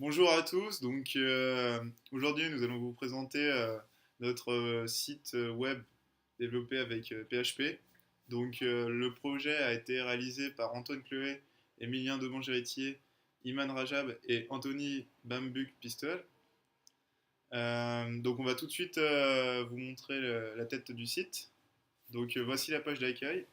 Bonjour à tous. Aujourd'hui, nous allons vous présenter notre site web développé avec PHP. Le projet a été réalisé par Antoine Cleuet, Emilien Demongéritier, Iman Rajab et Anthony Bambuk Pistol. On va tout de suite vous montrer la tête du site. Voici la page d'accueil.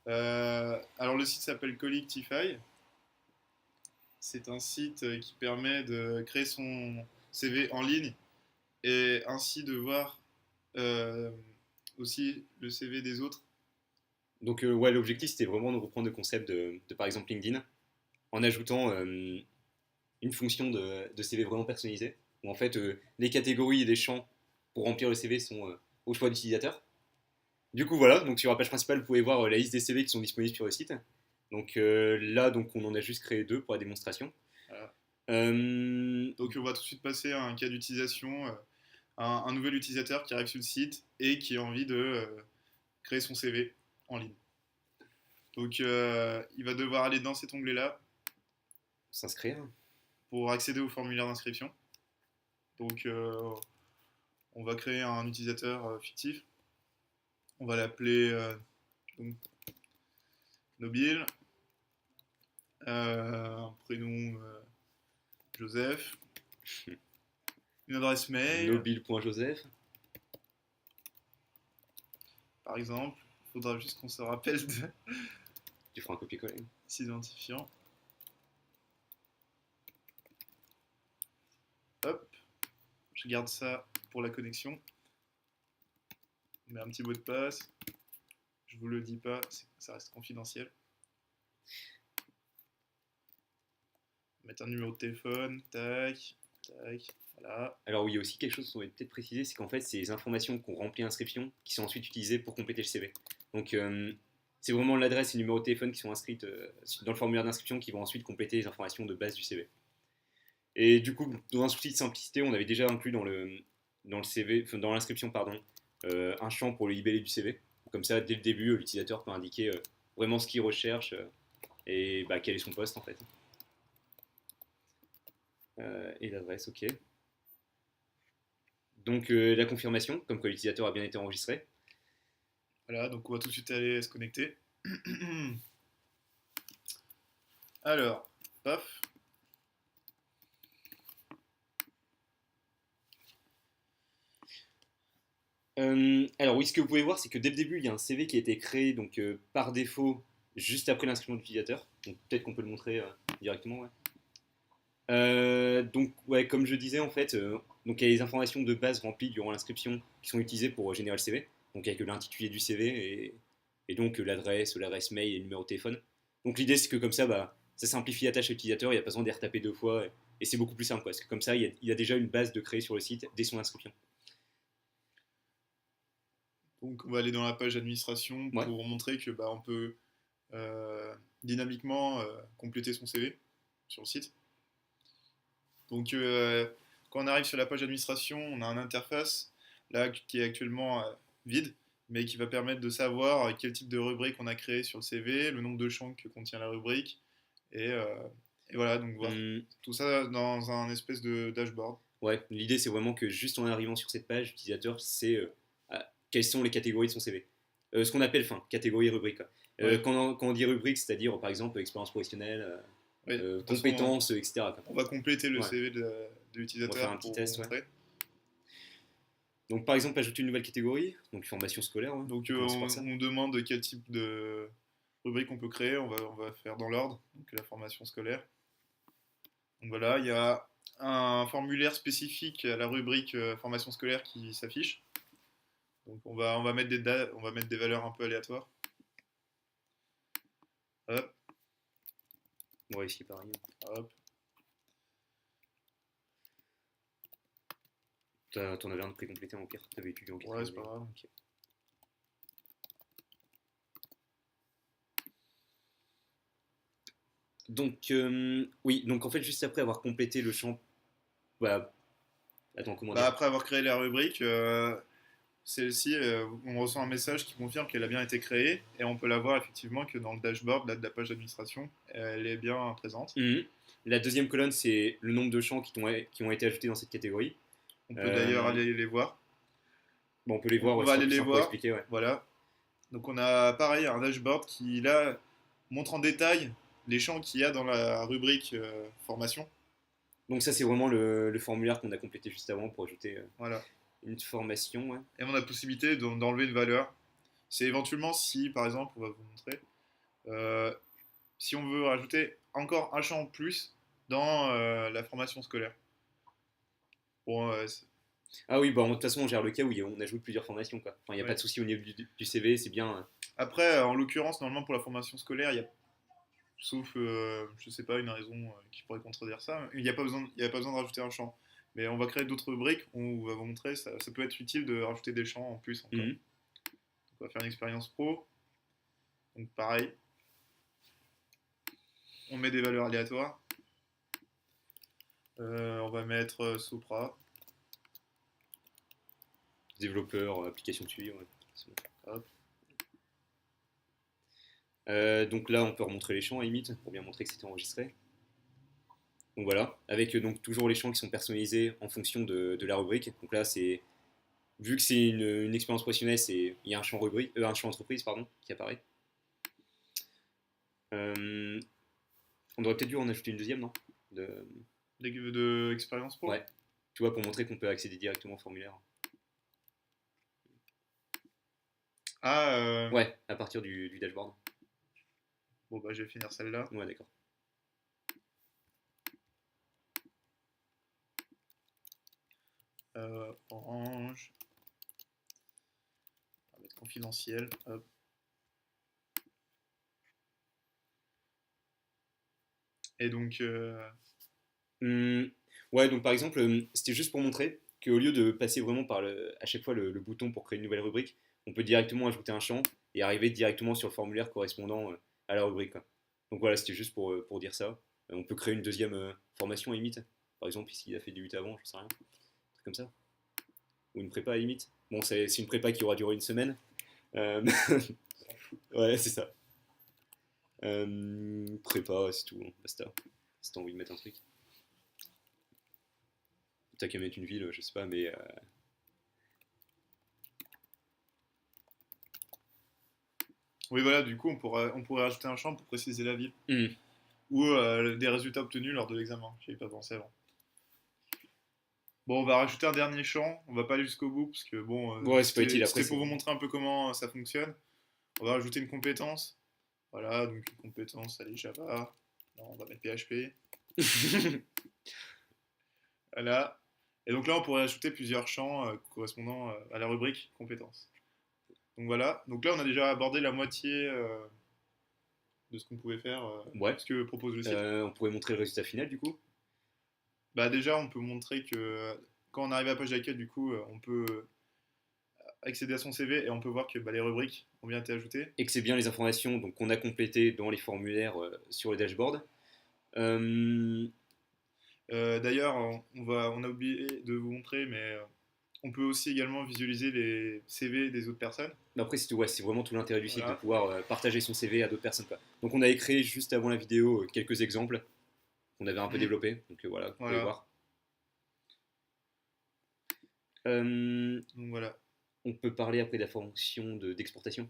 Alors le site s'appelle Collectify. C'est un site qui permet de créer son CV en ligne et ainsi de voir euh, aussi le CV des autres. Ouais, l'objectif c'était vraiment de reprendre le concept de, par exemple LinkedIn en ajoutant une fonction de CV vraiment personnalisée où en fait les catégories et les champs pour remplir le CV sont au choix d'utilisateur. Du coup voilà, donc sur la page principale vous pouvez voir la liste des CV qui sont disponibles sur le site. Là donc on en a juste créé deux pour la démonstration. Voilà. Euh, On va tout de suite passer à un cas d'utilisation, un nouvel utilisateur qui arrive sur le site et qui a envie de créer son CV en ligne. Il va devoir aller dans cet onglet-là S'inscrire. pour accéder au formulaire d'inscription. Donc euh, on va créer un utilisateur fictif. On va l'appeler donc, Nobile. Un prénom Joseph. Une adresse mail, Nobile.joseph. par exemple. Il faudra juste qu'on se rappelle de Tu feras un copier-coller. s'identifiant. Hop, je garde ça pour la connexion. On met un petit mot de passe. Je vous le dis pas, ça reste confidentiel. Mettre un numéro de téléphone, tac, tac, voilà. Alors oui, il y a aussi quelque chose qu'on va peut-être préciser, c'est qu'en fait, c'est les informations qu'on remplit l'inscription qui sont ensuite utilisées pour compléter le CV. Donc c'est vraiment l'adresse et le numéro de téléphone qui sont inscrites dans le formulaire d'inscription qui vont ensuite compléter les informations de base du CV. Et du coup, dans un souci de simplicité, on avait déjà inclus dans le CV, enfin, dans l'inscription, pardon, un champ pour le libellé du CV. Comme ça, dès le début, l'utilisateur peut indiquer vraiment ce qu'il recherche et bah, quel est son poste en fait. Et l'adresse, ok. Donc la confirmation, comme quoi l'utilisateur a bien été enregistré. Voilà, donc on va tout de suite aller se connecter. Alors, paf. Alors oui, ce que vous pouvez voir, c'est que dès le début, il y a un CV qui a été créé donc, par défaut juste après l'inscription de l'utilisateur. Donc peut-être qu'on peut le montrer directement. Ouais. Donc ouais, comme je disais en fait, donc il y a les informations de base remplies durant l'inscription qui sont utilisées pour générer le CV. Donc avec l'intitulé du CV et donc l'adresse mail et le numéro de téléphone. Donc l'idée c'est que comme ça, bah, ça simplifie la tâche à l'utilisateur, il n'y a pas besoin d'y retaper deux fois et c'est beaucoup plus simple quoi, parce que comme ça, il y a déjà une base de créer sur le site dès son inscription. Donc on va aller dans la page administration Ouais. pour montrer que on peut euh, dynamiquement compléter son CV sur le site. Donc euh, Quand on arrive sur la page administration, on a une interface là qui est actuellement vide, mais qui va permettre de savoir quel type de rubrique on a créé sur le CV, le nombre de champs que contient la rubrique, et, euh, et voilà, donc voir Hum, tout ça dans un espèce de dashboard. Ouais, l'idée c'est vraiment que juste en arrivant sur cette page, l'utilisateur sait quelles sont les catégories de son CV. Ce qu'on appelle, enfin, catégorie rubrique. Ouais, Quand on dit rubrique, c'est-à-dire par exemple expérience professionnelle, ouais. De toute façon, compétences, etc. Quoi. on va compléter le Ouais, CV de on va faire l'utilisateur un petit pour vous test. Ouais. montrer. Donc par exemple, ajouter une nouvelle catégorie, donc formation scolaire, ouais. Donc On euh, commence par on, ça. on demande quel type de rubrique on peut créer, on va faire dans l'ordre, donc la formation scolaire. Donc voilà, il y a un formulaire spécifique à la rubrique formation scolaire qui s'affiche. Donc on va mettre on va mettre des valeurs un peu aléatoires. Hop, Ouais, ici pareil. hop. T'en avais un de précomplété en pire, t'avais étudié en Ouais, quatrième c'est pas année. grave. Ok. Oui, donc en fait, juste après avoir complété le champ. Bah, attends, comment dire. Après avoir créé la rubrique, celle-ci, on reçoit un message qui confirme qu'elle a bien été créée et on peut la voir effectivement que dans le dashboard là, de la page d'administration, elle est bien présente. Mhm. La deuxième colonne, c'est le nombre de champs qui ont été ajoutés dans cette catégorie. On peut d'ailleurs Euh, aller les voir. Bon, on peut les voir, On ouais, va ce sera aller plus les simple pour voir. expliquer. Ouais. Voilà. Donc on a pareil un dashboard qui là montre en détail les champs qu'il y a dans la rubrique formation. Donc ça, c'est vraiment le formulaire qu'on a complété juste avant pour ajouter Voilà. une formation. Ouais. Et on a la possibilité d'enlever une valeur. C'est éventuellement si, par exemple, on va vous montrer, euh, si on veut rajouter encore un champ en plus dans la formation scolaire. Bon, Ah oui, bah, de toute façon, on gère le cas où on ajoute plusieurs formations. Quoi. Enfin, il n'y a pas ouais. de souci au niveau du CV, c'est bien. Après, en l'occurrence, normalement pour la formation scolaire, il y a, sauf, je sais pas, une raison qui pourrait contredire ça, il n'y a pas besoin, il y a pas besoin de rajouter un champ. Mais on va créer d'autres rubriques, on va vous montrer, ça peut être utile de rajouter des champs en plus encore. Mhm. On va faire une expérience pro. Donc pareil, on met des valeurs aléatoires. On va mettre Sopra. Développeur, application de suivi. Ouais. Hop. Donc là, on peut remontrer les champs à limite pour bien montrer que c'était enregistré. Donc voilà, avec donc toujours les champs qui sont personnalisés en fonction de la rubrique. Donc là, c'est vu que c'est une expérience professionnelle, il y a un champ rubrique, un champ entreprise pardon, qui apparaît. On aurait peut-être dû en ajouter une deuxième, non de... De expérience pro. Ouais. Tu vois, pour montrer qu'on peut accéder directement au formulaire. Ah, Ouais, à partir du dashboard. bon bah je vais finir celle-là. Ouais, d'accord. Orange. On va mettre confidentiel. Hop. Et donc, Ouais, donc par exemple, c'était juste pour montrer qu'au lieu de passer vraiment à chaque fois le bouton pour créer une nouvelle rubrique, on peut directement ajouter un champ et arriver directement sur le formulaire correspondant à la rubrique. Quoi. Donc voilà, c'était juste pour dire ça. On peut créer une deuxième formation à limite. Par exemple, ici, il a fait du 8 avant, je sais rien. Un truc comme ça. Ou une prépa à limite. Bon, c'est une prépa qui aura duré une semaine. Euh, ouais, c'est ça. Prépa, c'est tout. Basta. Si t'as envie de mettre un truc. T'as qu'à mettre une ville, je sais pas, mais. oui voilà, du coup on pourrait rajouter un champ pour préciser la ville. Hmm. Ou des résultats obtenus lors de l'examen. J'y avais pas pensé avant. Bon, on va rajouter un dernier champ. On va pas aller jusqu'au bout parce que bon, Ouais, c'est pas utile après. c'était pour vous montrer un peu comment ça fonctionne. On va rajouter une compétence. Voilà, donc une compétence, allez, Java. Non, on va mettre PHP. Voilà. Et donc là, on pourrait ajouter plusieurs champs correspondant à la rubrique compétences. Donc voilà. Donc là, on a déjà abordé la moitié de ce qu'on pouvait faire, Ouais. ce que propose le site. On pourrait montrer le résultat final du coup. Bah déjà, on peut montrer que quand on arrive à la page d'accueil, du coup, on peut accéder à son CV et on peut voir que bah, les rubriques ont bien été ajoutées. Et que c'est bien les informations donc, qu'on a complétées dans les formulaires sur le dashboard. Euh, D'ailleurs, on a oublié de vous montrer, mais on peut aussi également visualiser les CV des autres personnes. Après, c'est vraiment tout l'intérêt du site de Voilà. pouvoir partager son CV à d'autres personnes. Quoi. Donc, on avait créé juste avant la vidéo quelques exemples qu'on avait un peu développés. Donc, voilà, vous pouvez Voilà. voir. Euh, Donc voilà. on peut parler après de la fonction d'exportation.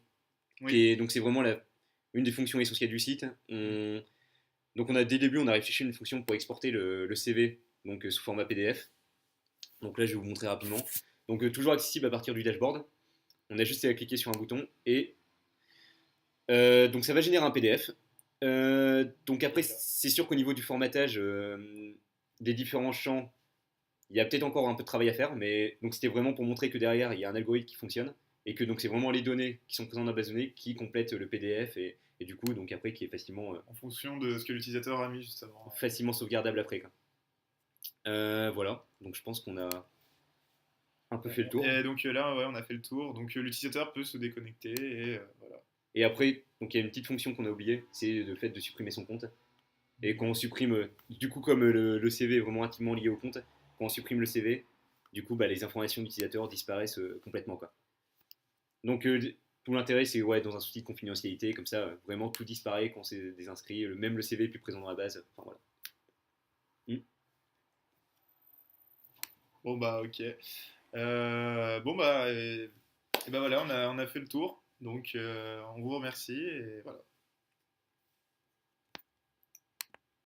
Oui. Donc, c'est vraiment une des fonctions essentielles du site. Donc, dès le début, on a réfléchi à une fonction pour exporter le CV donc, sous format PDF. Donc là, je vais vous montrer rapidement. Donc, toujours accessible à partir du dashboard. On a juste à cliquer sur un bouton et donc ça va générer un PDF. Donc après, c'est sûr qu'au niveau du formatage des différents champs, il y a peut-être encore un peu de travail à faire, mais donc c'était vraiment pour montrer que derrière, il y a un algorithme qui fonctionne et que donc c'est vraiment les données qui sont présentes dans la base de données qui complètent le PDF et du coup, donc après, qui est En fonction de ce que l'utilisateur a mis justement. facilement sauvegardable après. Quoi. Voilà, donc je pense qu'on a un peu fait le tour. Et donc là, ouais, on a fait le tour. Donc l'utilisateur peut se déconnecter et voilà. Et après, donc il y a une petite fonction qu'on a oubliée, c'est le fait de supprimer son compte. Et quand on supprime, du coup, comme le CV est vraiment intimement lié au compte, quand on supprime le CV, du coup, bah, les informations de l'utilisateur disparaissent complètement. Quoi. Donc, tout l'intérêt, c'est ouais, dans un souci de confidentialité, comme ça, vraiment tout disparaît quand c'est désinscrit, même le CV est plus présent dans la base. Enfin, voilà. Bon bah ok. Bon bah et bah voilà, on a fait le tour. Donc on vous remercie et voilà.